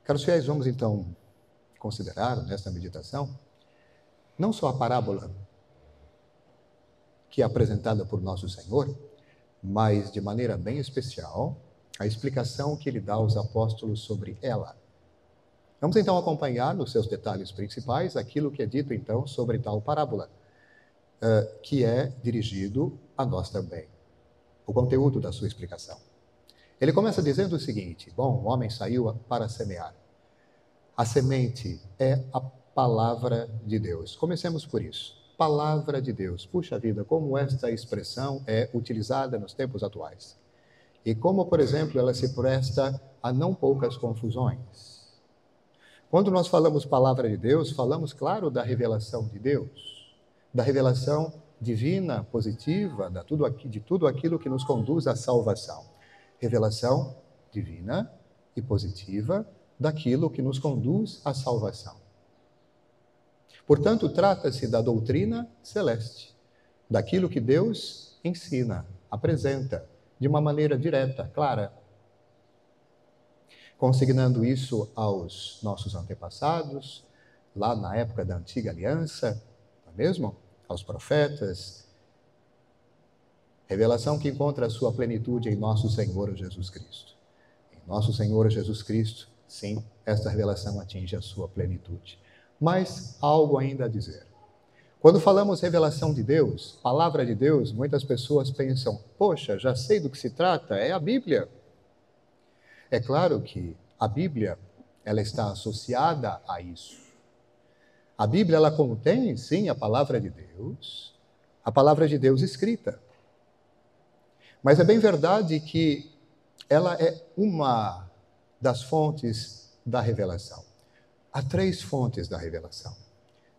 Caros fiéis, vamos então considerar nesta meditação não só a parábola que é apresentada por nosso Senhor, mas de maneira bem especial a explicação que ele dá aos apóstolos sobre ela. Vamos então acompanhar nos seus detalhes principais aquilo que é dito então sobre tal parábola, que é dirigido a nós também, o conteúdo da sua explicação. Ele começa dizendo o seguinte: bom, o homem saiu para semear. A semente é a palavra de Deus. Comecemos por isso. Palavra de Deus. Puxa vida, como esta expressão é utilizada nos tempos atuais. E como, por exemplo, ela se presta a não poucas confusões. Quando nós falamos palavra de Deus, falamos, claro, da revelação de Deus, da revelação divina, positiva, de tudo aquilo que nos conduz à salvação. Revelação divina e positiva daquilo que nos conduz à salvação. Portanto, trata-se da doutrina celeste, daquilo que Deus ensina, apresenta, de uma maneira direta, clara, consignando isso aos nossos antepassados, lá na época da antiga aliança, não é mesmo? Aos profetas. Revelação que encontra a sua plenitude em nosso Senhor Jesus Cristo. Em nosso Senhor Jesus Cristo, sim, esta revelação atinge a sua plenitude. Mas algo ainda a dizer. Quando falamos revelação de Deus, palavra de Deus, muitas pessoas pensam, poxa, já sei do que se trata, é a Bíblia. É claro que a Bíblia, ela está associada a isso. A Bíblia, ela contém, sim, a palavra de Deus escrita. Mas é bem verdade que ela é uma das fontes da revelação. Há 3 fontes da revelação.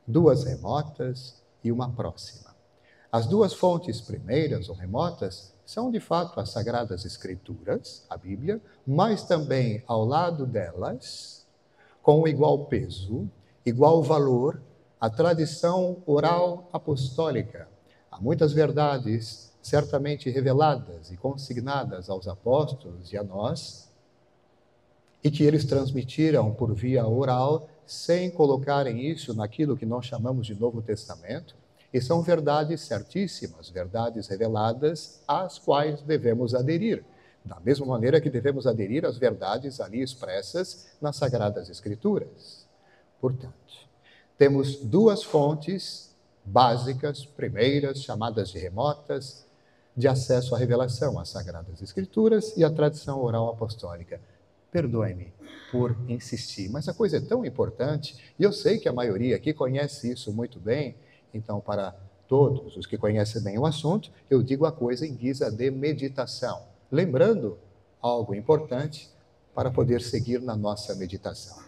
2 remotas e uma próxima. As 2 fontes primeiras ou remotas são, de fato, as Sagradas Escrituras, a Bíblia, mas também, ao lado delas, com igual peso, igual valor, a tradição oral apostólica. Há muitas verdades certamente reveladas e consignadas aos apóstolos e a nós, e que eles transmitiram por via oral, sem colocarem isso naquilo que nós chamamos de Novo Testamento, e são verdades certíssimas, verdades reveladas, às quais devemos aderir, da mesma maneira que devemos aderir às verdades ali expressas nas Sagradas Escrituras. Portanto, temos 2 fontes básicas, primeiras, chamadas de remotas, de acesso à revelação, às Sagradas Escrituras e à tradição oral apostólica. Perdoe-me por insistir, mas a coisa é tão importante, e eu sei que a maioria aqui conhece isso muito bem, então para todos os que conhecem bem o assunto, eu digo a coisa em guisa de meditação, lembrando algo importante para poder seguir na nossa meditação.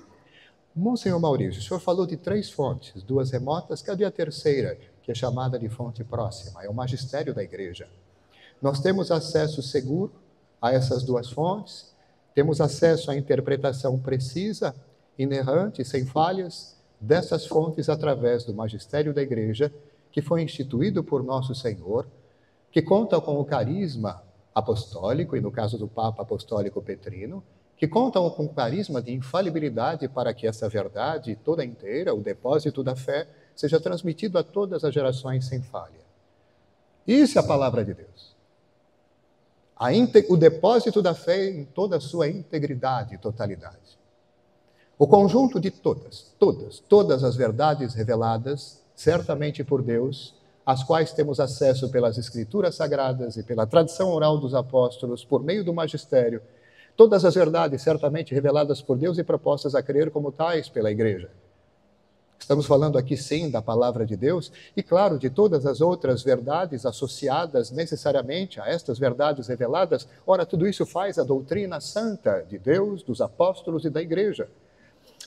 Monsenhor Maurício, o senhor falou de 3 fontes, 2 remotas, cadê a terceira, que é chamada de fonte próxima? É o magistério da igreja. Nós temos acesso seguro a essas 2 fontes, temos acesso à interpretação precisa, inerrante, sem falhas, dessas fontes através do magistério da igreja, que foi instituído por nosso Senhor, que conta com o carisma apostólico, e no caso do Papa Apostólico Petrino, que contam com o carisma de infalibilidade para que essa verdade toda inteira, o depósito da fé, seja transmitido a todas as gerações sem falha. Isso é a palavra de Deus. O depósito da fé em toda a sua integridade e totalidade. O conjunto de todas as verdades reveladas, certamente por Deus, às quais temos acesso pelas Escrituras Sagradas e pela tradição oral dos apóstolos, por meio do magistério, todas as verdades certamente reveladas por Deus e propostas a crer como tais pela igreja. Estamos falando aqui, sim, da palavra de Deus e, claro, de todas as outras verdades associadas necessariamente a estas verdades reveladas. Ora, tudo isso faz a doutrina santa de Deus, dos apóstolos e da igreja.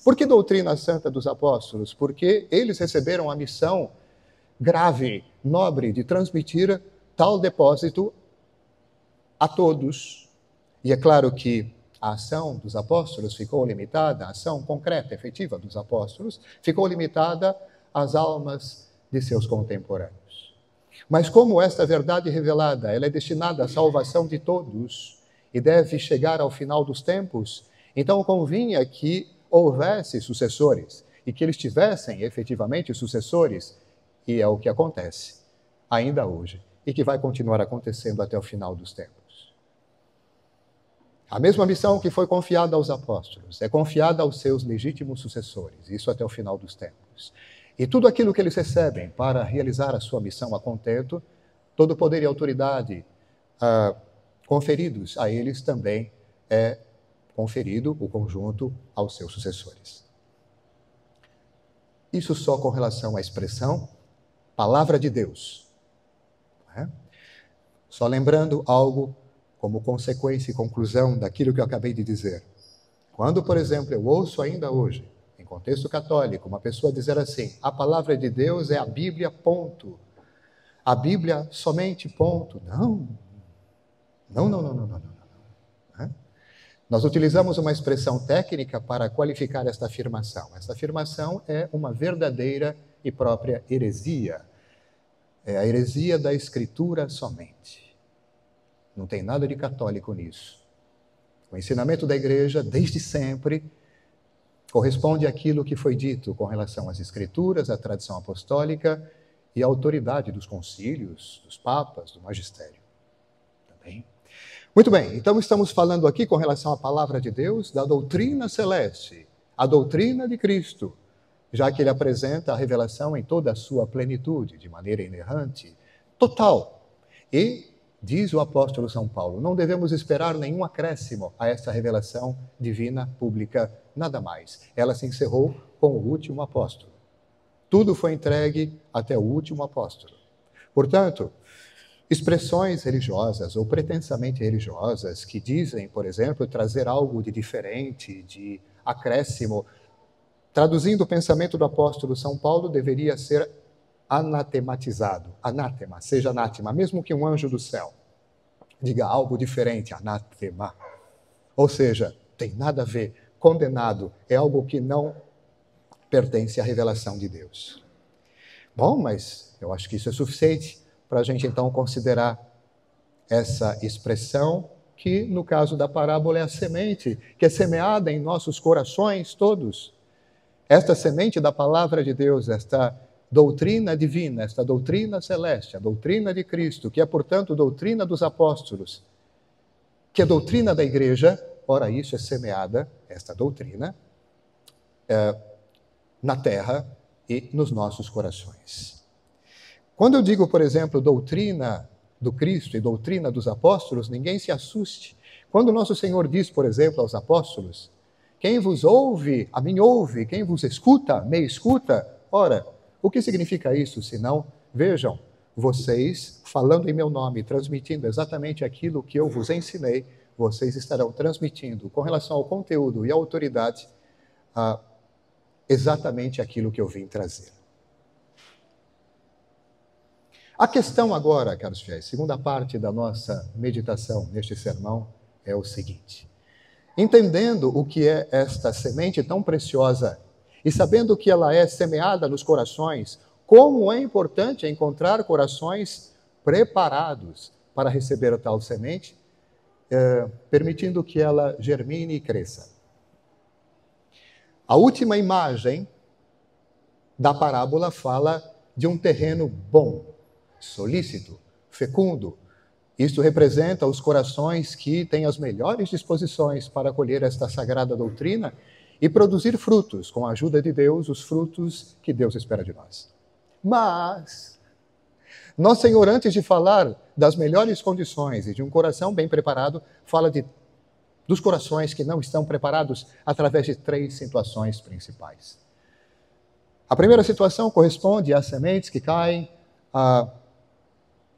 Por que doutrina santa dos apóstolos? Porque eles receberam a missão grave, nobre, de transmitir tal depósito a todos. E é claro que a ação dos apóstolos ficou limitada, a ação concreta, efetiva dos apóstolos, ficou limitada às almas de seus contemporâneos. Mas como esta verdade revelada, ela é destinada à salvação de todos e deve chegar ao final dos tempos, então convinha que houvesse sucessores e que eles tivessem efetivamente sucessores, e é o que acontece ainda hoje e que vai continuar acontecendo até o final dos tempos. A mesma missão que foi confiada aos apóstolos é confiada aos seus legítimos sucessores, isso até o final dos tempos. E tudo aquilo que eles recebem para realizar a sua missão a contento, todo o poder e autoridade conferidos a eles também é conferido o conjunto aos seus sucessores. Isso só com relação à expressão palavra de Deus. Só lembrando algo como consequência e conclusão daquilo que eu acabei de dizer. Quando, por exemplo, eu ouço ainda hoje, em contexto católico, uma pessoa dizer assim, a palavra de Deus é a Bíblia, ponto. A Bíblia somente, ponto. Não. Nós utilizamos uma expressão técnica para qualificar esta afirmação. Esta afirmação é uma verdadeira e própria heresia. É a heresia da Escritura somente. Não tem nada de católico nisso. O ensinamento da Igreja, desde sempre, corresponde àquilo que foi dito com relação às Escrituras, à tradição apostólica e à autoridade dos concílios, dos papas, do magistério. Também. Muito bem, então estamos falando aqui com relação à palavra de Deus, da doutrina celeste, a doutrina de Cristo, já que ele apresenta a revelação em toda a sua plenitude, de maneira inerrante, total. E, diz o apóstolo São Paulo, não devemos esperar nenhum acréscimo a essa revelação divina pública, nada mais. Ela se encerrou com o último apóstolo. Tudo foi entregue até o último apóstolo. Portanto, expressões religiosas ou pretensamente religiosas que dizem, por exemplo, trazer algo de diferente, de acréscimo, traduzindo o pensamento do apóstolo São Paulo, deveria ser anatematizado. Anátema, seja anátema, mesmo que um anjo do céu diga algo diferente, anátema. Ou seja, tem nada a ver, condenado, é algo que não pertence à revelação de Deus. Bom, mas eu acho que isso é suficiente para a gente então considerar essa expressão que, no caso da parábola, é a semente que é semeada em nossos corações todos. Esta semente da palavra de Deus, esta doutrina divina, esta doutrina celeste, a doutrina de Cristo, que é, portanto, doutrina dos apóstolos, que é doutrina da igreja, ora, isso é semeada, esta doutrina, na terra e nos nossos corações. Quando eu digo, por exemplo, doutrina do Cristo e doutrina dos apóstolos, ninguém se assuste. Quando o nosso Senhor diz, por exemplo, aos apóstolos, quem vos ouve, a mim ouve, quem vos escuta, me escuta. Ora, o que significa isso, senão, vejam, vocês, falando em meu nome, transmitindo exatamente aquilo que eu vos ensinei, vocês estarão transmitindo, com relação ao conteúdo e à autoridade, exatamente aquilo que eu vim trazer. A questão agora, caros fiéis, segunda parte da nossa meditação neste sermão, é o seguinte. Entendendo o que é esta semente tão preciosa e sabendo que ela é semeada nos corações, como é importante encontrar corações preparados para receber a tal semente, permitindo que ela germine e cresça. A última imagem da parábola fala de um terreno bom, solícito, fecundo. Isto representa os corações que têm as melhores disposições para acolher esta sagrada doutrina e produzir frutos, com a ajuda de Deus, os frutos que Deus espera de nós. Mas, nosso Senhor, antes de falar das melhores condições e de um coração bem preparado, fala dos corações que não estão preparados através de 3 situações principais. A primeira situação corresponde às sementes que caem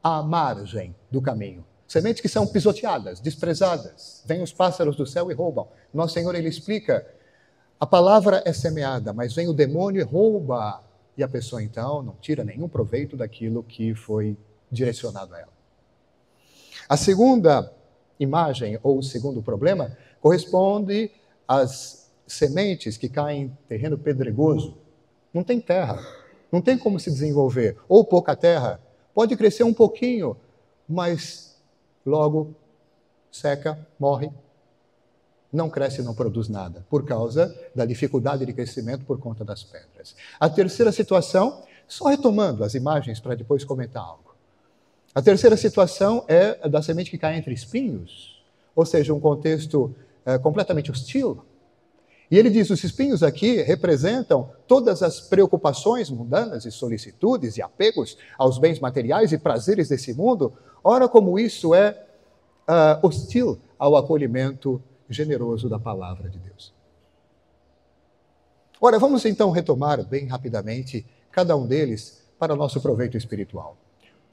à margem do caminho. Sementes que são pisoteadas, desprezadas. Vêm os pássaros do céu e roubam. Nosso Senhor, ele explica, a palavra é semeada, mas vem o demônio e rouba. E a pessoa, então, não tira nenhum proveito daquilo que foi direcionado a ela. A segunda imagem, ou o segundo problema, corresponde às sementes que caem em terreno pedregoso. Não tem terra, não tem como se desenvolver. Ou pouca terra, pode crescer um pouquinho, mas logo seca, morre. não cresce e não produz nada, por causa da dificuldade de crescimento por conta das pedras. A terceira situação, só retomando as imagens para depois comentar algo. A terceira situação é a da semente que cai entre espinhos, ou seja, um contexto completamente hostil. E ele diz, os espinhos aqui representam todas as preocupações mundanas e solicitudes e apegos aos bens materiais e prazeres desse mundo. Ora, como isso é hostil ao acolhimento generoso da palavra de Deus. Ora, vamos então retomar bem rapidamente cada um deles para o nosso proveito espiritual.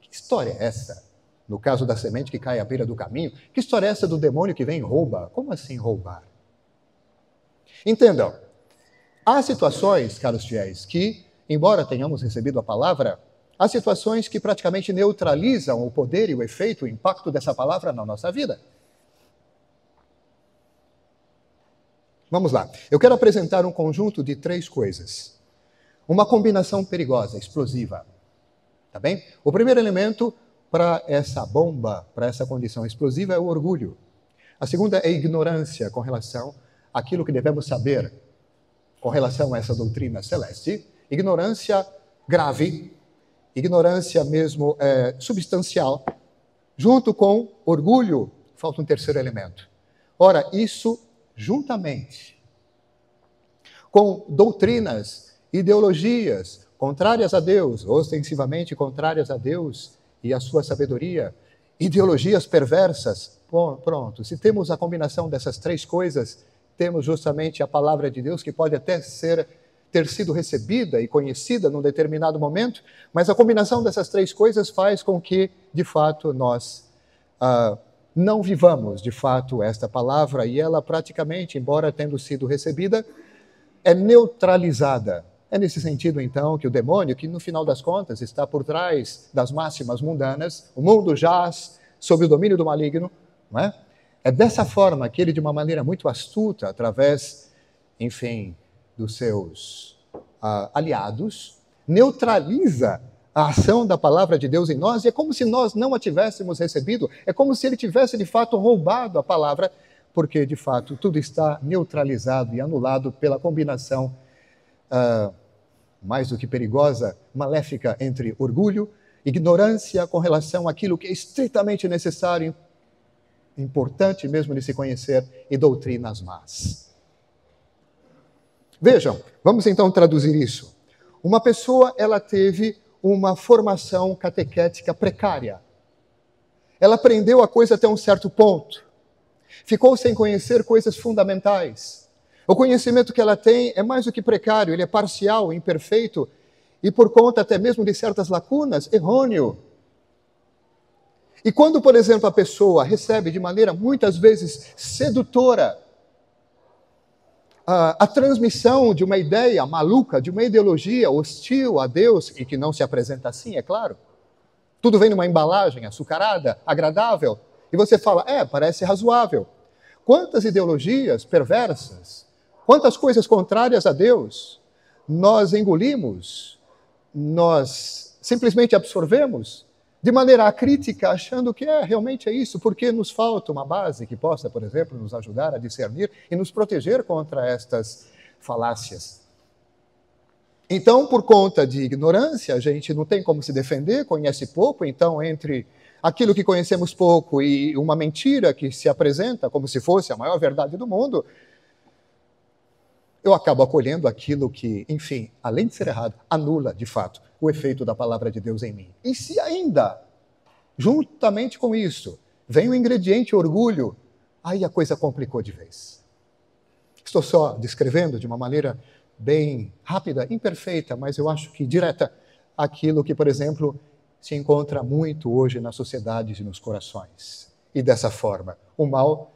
Que história é essa? No caso da semente que cai à beira do caminho, que história é essa do demônio que vem e rouba? Como assim roubar? Entendam, há situações, caros fiéis, que, embora tenhamos recebido a palavra, há situações que praticamente neutralizam o poder e o efeito, o impacto dessa palavra na nossa vida. Vamos lá. Eu quero apresentar um conjunto de 3 coisas. Uma combinação perigosa, explosiva. Tá bem? O primeiro elemento para essa bomba, para essa condição explosiva, é o orgulho. A segunda é a ignorância com relação àquilo que devemos saber com relação a essa doutrina celeste. Ignorância grave, ignorância mesmo substancial, junto com orgulho, falta um terceiro elemento. Ora, isso juntamente com doutrinas, ideologias contrárias a Deus, ostensivamente contrárias a Deus e a sua sabedoria, ideologias perversas, pronto. Se temos a combinação dessas 3 coisas, temos justamente a palavra de Deus, que pode até ter sido recebida e conhecida num determinado momento, mas a combinação dessas 3 coisas faz com que, de fato, nós não vivamos, de fato, esta palavra, e ela praticamente, embora tendo sido recebida, é neutralizada. É nesse sentido, então, que o demônio, que no final das contas está por trás das máximas mundanas, o mundo jaz sob o domínio do maligno, não é? É dessa forma que ele, de uma maneira muito astuta, através, enfim, dos seus aliados, neutraliza a ação da palavra de Deus em nós, e é como se nós não a tivéssemos recebido, é como se ele tivesse, de fato, roubado a palavra, porque, de fato, tudo está neutralizado e anulado pela combinação mais do que perigosa, maléfica, entre orgulho, ignorância com relação àquilo que é estritamente necessário, importante mesmo de se conhecer, e doutrinas más. Vejam, vamos então traduzir isso. Uma pessoa, ela teve uma formação catequética precária. Ela aprendeu a coisa até um certo ponto. Ficou sem conhecer coisas fundamentais. O conhecimento que ela tem é mais do que precário, ele é parcial, imperfeito e, por conta até mesmo de certas lacunas, errôneo. E quando, por exemplo, a pessoa recebe de maneira muitas vezes sedutora a transmissão de uma ideia maluca, de uma ideologia hostil a Deus, e que não se apresenta assim, é claro. Tudo vem numa embalagem açucarada, agradável, e você fala, parece razoável. Quantas ideologias perversas, quantas coisas contrárias a Deus nós engolimos, nós simplesmente absorvemos de maneira acrítica, achando que realmente é isso, porque nos falta uma base que possa, por exemplo, nos ajudar a discernir e nos proteger contra estas falácias. Então, por conta de ignorância, a gente não tem como se defender, conhece pouco, então entre aquilo que conhecemos pouco e uma mentira que se apresenta como se fosse a maior verdade do mundo, eu acabo acolhendo aquilo que, enfim, além de ser errado, anula, de fato, o efeito da palavra de Deus em mim. E se ainda, juntamente com isso, vem o ingrediente orgulho, aí a coisa complicou de vez. Estou só descrevendo de uma maneira bem rápida, imperfeita, mas eu acho que direta, aquilo que, por exemplo, se encontra muito hoje nas sociedades e nos corações. E dessa forma, o mal,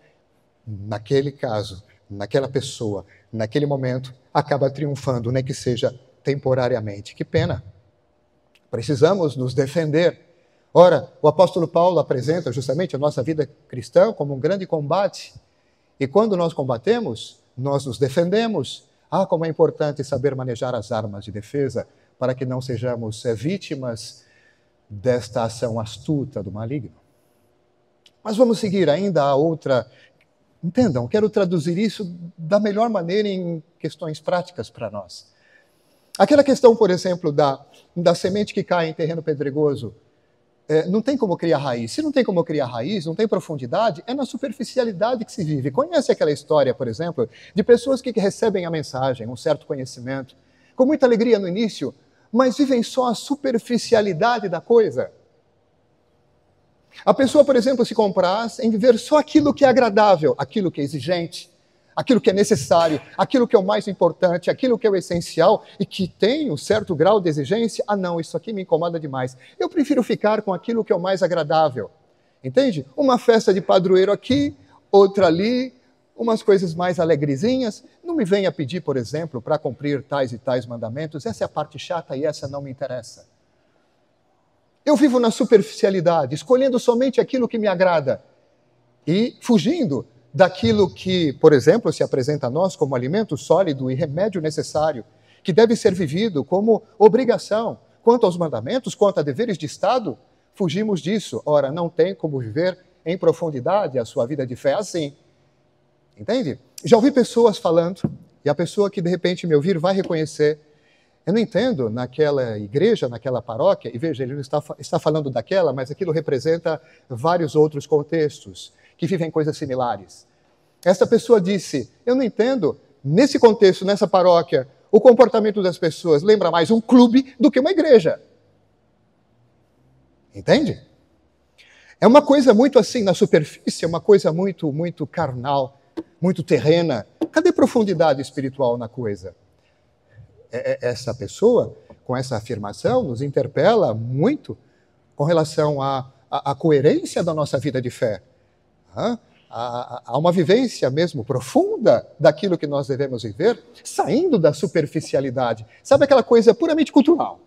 naquele caso, naquela pessoa, naquele momento, acaba triunfando, nem que seja temporariamente. Que pena! Precisamos nos defender. Ora, o apóstolo Paulo apresenta justamente a nossa vida cristã como um grande combate. E quando nós combatemos, nós nos defendemos. Como é importante saber manejar as armas de defesa para que não sejamos vítimas desta ação astuta do maligno. Mas vamos seguir ainda a outra Entendam, quero traduzir isso da melhor maneira em questões práticas para nós. Aquela questão, por exemplo, da semente que cai em terreno pedregoso, não tem como criar raiz. Se não tem como criar raiz, não tem profundidade, é na superficialidade que se vive. Conhece aquela história, por exemplo, de pessoas que recebem a mensagem, um certo conhecimento, com muita alegria no início, mas vivem só a superficialidade da coisa? A pessoa, por exemplo, se compraz em viver só aquilo que é agradável, aquilo que é exigente, aquilo que é necessário, aquilo que é o mais importante, aquilo que é o essencial e que tem um certo grau de exigência. Ah, não, isso aqui me incomoda demais. Eu prefiro ficar com aquilo que é o mais agradável. Entende? Uma festa de padroeiro aqui, outra ali, umas coisas mais alegrezinhas. Não me venha pedir, por exemplo, para cumprir tais e tais mandamentos. Essa é a parte chata e essa não me interessa. Eu vivo na superficialidade, escolhendo somente aquilo que me agrada e fugindo daquilo que, por exemplo, se apresenta a nós como alimento sólido e remédio necessário, que deve ser vivido como obrigação. Quanto aos mandamentos, quanto a deveres de Estado, fugimos disso. Ora, não tem como viver em profundidade a sua vida de fé assim. Entende? Já ouvi pessoas falando, e a pessoa que de repente me ouvir vai reconhecer. Eu não entendo, naquela igreja, naquela paróquia, e veja, ele não está falando daquela, mas aquilo representa vários outros contextos que vivem coisas similares. Essa pessoa disse, eu não entendo, nesse contexto, nessa paróquia, o comportamento das pessoas lembra mais um clube do que uma igreja. Entende? É uma coisa muito assim, na superfície, é uma coisa muito, muito carnal, muito terrena. Cadê profundidade espiritual na coisa? Essa pessoa, com essa afirmação, nos interpela muito com relação à coerência da nossa vida de fé. Há uma vivência mesmo profunda daquilo que nós devemos viver, saindo da superficialidade. Sabe aquela coisa puramente cultural,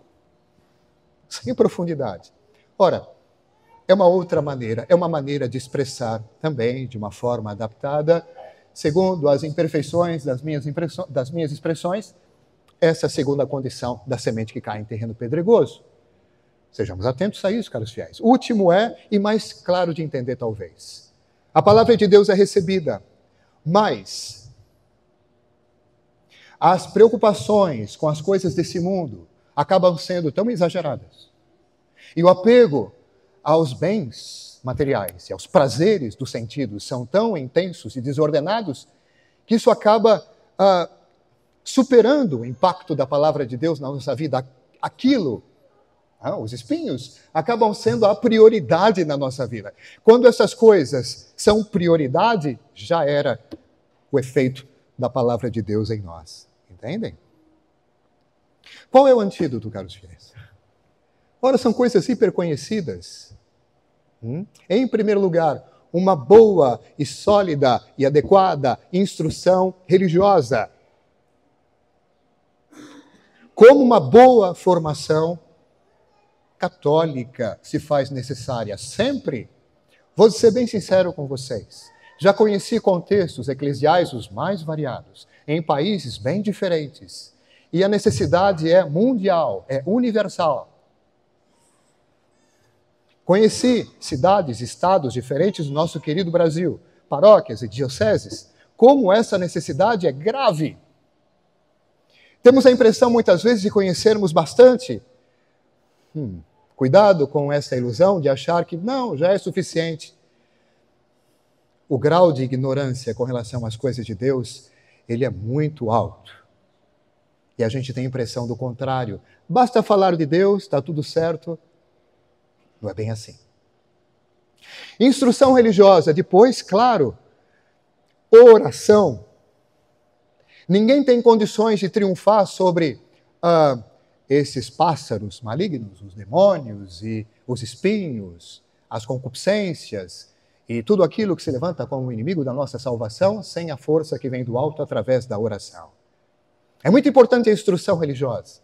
sem profundidade. Ora, é uma outra maneira, é uma maneira de expressar também, de uma forma adaptada, segundo as imperfeições das minhas expressões, essa segunda condição da semente que cai em terreno pedregoso. Sejamos atentos a isso, caros fiéis. O último e mais claro de entender talvez. A palavra de Deus é recebida, mas as preocupações com as coisas desse mundo acabam sendo tão exageradas. E o apego aos bens materiais e aos prazeres dos sentidos são tão intensos e desordenados que isso acaba superando o impacto da palavra de Deus na nossa vida. Aquilo, os espinhos, acabam sendo a prioridade na nossa vida. Quando essas coisas são prioridade, já era o efeito da palavra de Deus em nós. Entendem? Qual é o antídoto, caros fiéis? Ora, são coisas hiperconhecidas. Em primeiro lugar, uma boa e sólida e adequada instrução religiosa. Como uma boa formação católica se faz necessária sempre. Vou ser bem sincero com vocês. Já conheci contextos eclesiais os mais variados, em países bem diferentes. E a necessidade é mundial, é universal. Conheci cidades, estados diferentes do nosso querido Brasil, paróquias e dioceses, como essa necessidade é grave. Temos a impressão, muitas vezes, de conhecermos bastante. Cuidado com essa ilusão de achar que, não, já é suficiente. O grau de ignorância com relação às coisas de Deus, ele é muito alto. E a gente tem a impressão do contrário. Basta falar de Deus, está tudo certo. Não é bem assim. Instrução religiosa, depois, claro, oração. Ninguém tem condições de triunfar sobre esses pássaros malignos, os demônios e os espinhos, as concupiscências e tudo aquilo que se levanta como inimigo da nossa salvação sem a força que vem do alto através da oração. É muito importante a instrução religiosa,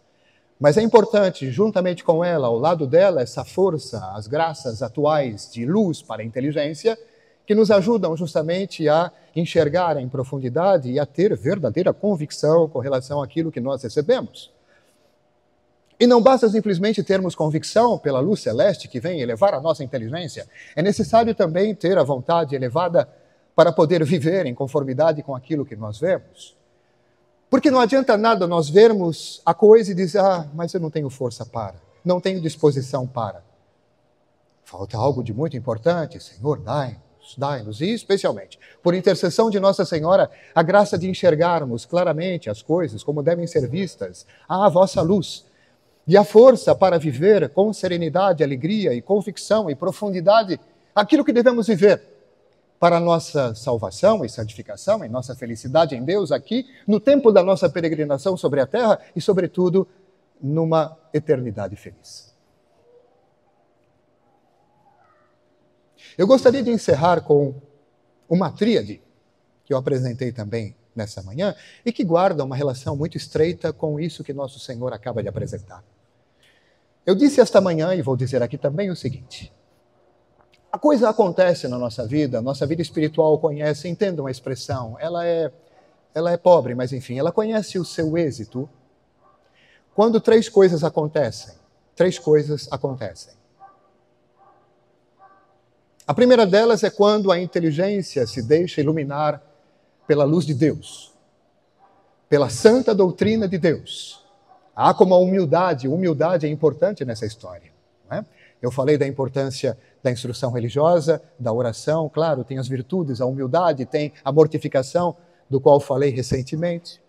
mas é importante, juntamente com ela, ao lado dela, essa força, as graças atuais de luz para a inteligência, que nos ajudam justamente a enxergar em profundidade e a ter verdadeira convicção com relação àquilo que nós recebemos. E não basta simplesmente termos convicção pela luz celeste que vem elevar a nossa inteligência, é necessário também ter a vontade elevada para poder viver em conformidade com aquilo que nós vemos. Porque não adianta nada nós vermos a coisa e dizer, mas eu não tenho força para, não tenho disposição para. Falta algo de muito importante, Senhor, dai-nos, e especialmente, por intercessão de Nossa Senhora, a graça de enxergarmos claramente as coisas como devem ser vistas, à vossa luz, e a força para viver com serenidade, alegria e convicção e profundidade aquilo que devemos viver para a nossa salvação e santificação, e nossa felicidade em Deus aqui, no tempo da nossa peregrinação sobre a terra e, sobretudo, numa eternidade feliz. Eu gostaria de encerrar com uma tríade que eu apresentei também nessa manhã e que guarda uma relação muito estreita com isso que nosso Senhor acaba de apresentar. Eu disse esta manhã, e vou dizer aqui também o seguinte: a coisa acontece na nossa vida espiritual conhece, entendam a expressão, ela é pobre, mas enfim, ela conhece o seu êxito quando três coisas acontecem. A primeira delas é quando a inteligência se deixa iluminar pela luz de Deus, pela santa doutrina de Deus. Há como a humildade é importante nessa história, não é? Eu falei da importância da instrução religiosa, da oração, claro, tem as virtudes, a humildade, tem a mortificação, do qual falei recentemente.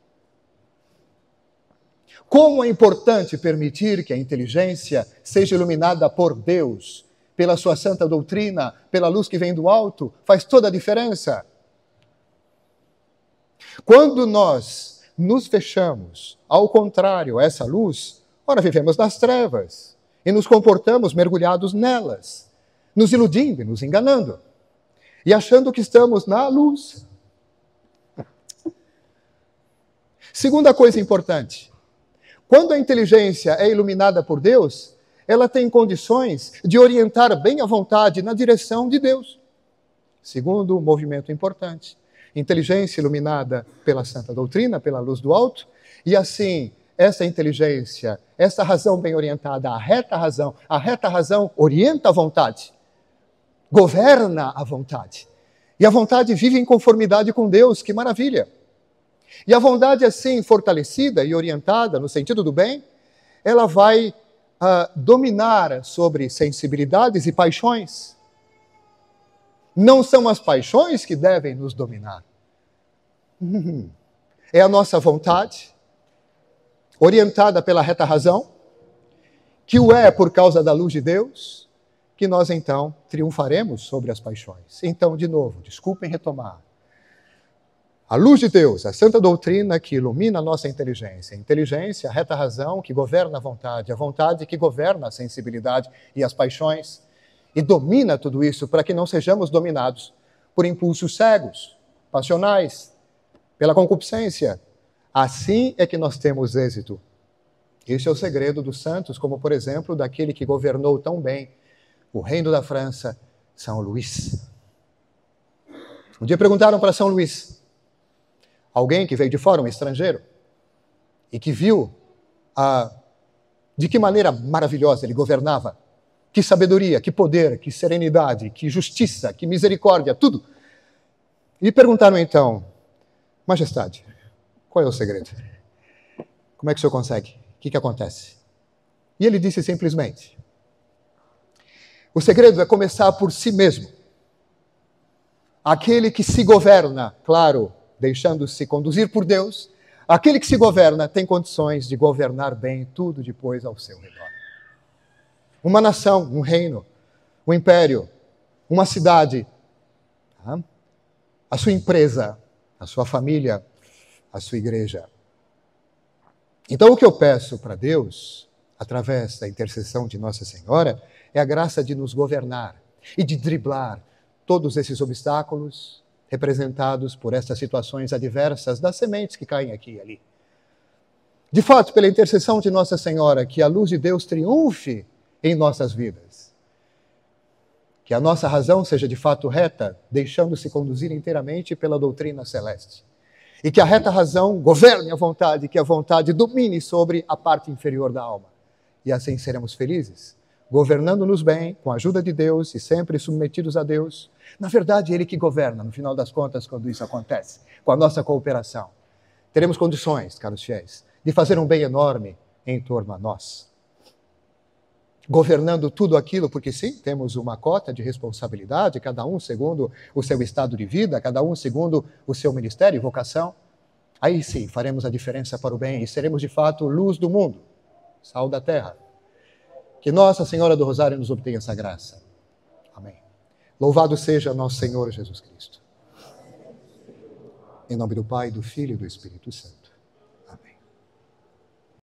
Como é importante permitir que a inteligência seja iluminada por Deus, pela sua santa doutrina, pela luz que vem do alto, faz toda a diferença. Quando nós nos fechamos, ao contrário, a essa luz, ora, vivemos nas trevas e nos comportamos mergulhados nelas, nos iludindo e nos enganando, e achando que estamos na luz. Segunda coisa importante, quando a inteligência é iluminada por Deus, ela tem condições de orientar bem a vontade na direção de Deus. Segundo movimento importante, inteligência iluminada pela santa doutrina, pela luz do alto, e assim, essa inteligência, essa razão bem orientada, a reta razão orienta a vontade, governa a vontade. E a vontade vive em conformidade com Deus, que maravilha! E a vontade assim, fortalecida e orientada no sentido do bem, ela vai dominar sobre sensibilidades e paixões. Não são as paixões que devem nos dominar. É a nossa vontade, orientada pela reta razão, que o é por causa da luz de Deus, que nós então triunfaremos sobre as paixões. Então, de novo, desculpem retomar. A luz de Deus, a santa doutrina que ilumina a nossa inteligência. A inteligência, a reta razão que governa a vontade que governa a sensibilidade e as paixões. E domina tudo isso para que não sejamos dominados por impulsos cegos, passionais, pela concupiscência. Assim é que nós temos êxito. Este é o segredo dos santos, como por exemplo daquele que governou tão bem o reino da França, São Luís. Um dia perguntaram para São Luís, alguém que veio de fora, um estrangeiro, e que viu de que maneira maravilhosa ele governava, que sabedoria, que poder, que serenidade, que justiça, que misericórdia, tudo. E perguntaram então, Majestade, qual é o segredo? Como é que o senhor consegue? O que acontece? E ele disse simplesmente, o segredo é começar por si mesmo. Aquele que se governa, claro, deixando-se conduzir por Deus, aquele que se governa tem condições de governar bem tudo depois ao seu redor. Uma nação, um reino, um império, uma cidade, a sua empresa, a sua família, a sua igreja. Então, o que eu peço para Deus, através da intercessão de Nossa Senhora, é a graça de nos governar e de driblar todos esses obstáculos representados por essas situações adversas das sementes que caem aqui e ali. De fato, pela intercessão de Nossa Senhora, que a luz de Deus triunfe em nossas vidas. Que a nossa razão seja de fato reta, deixando-se conduzir inteiramente pela doutrina celeste. E que a reta razão governe a vontade, que a vontade domine sobre a parte inferior da alma. E assim seremos felizes, governando-nos bem, com a ajuda de Deus e sempre submetidos a Deus. Na verdade, Ele que governa, no final das contas, quando isso acontece, com a nossa cooperação. Teremos condições, caros fiéis, de fazer um bem enorme em torno a nós. Governando tudo aquilo, porque sim, temos uma cota de responsabilidade, cada um segundo o seu estado de vida, cada um segundo o seu ministério e vocação. Aí sim, faremos a diferença para o bem e seremos de fato luz do mundo, sal da terra. Que Nossa Senhora do Rosário nos obtenha essa graça. Amém. Louvado seja nosso Senhor Jesus Cristo. Em nome do Pai, do Filho e do Espírito Santo.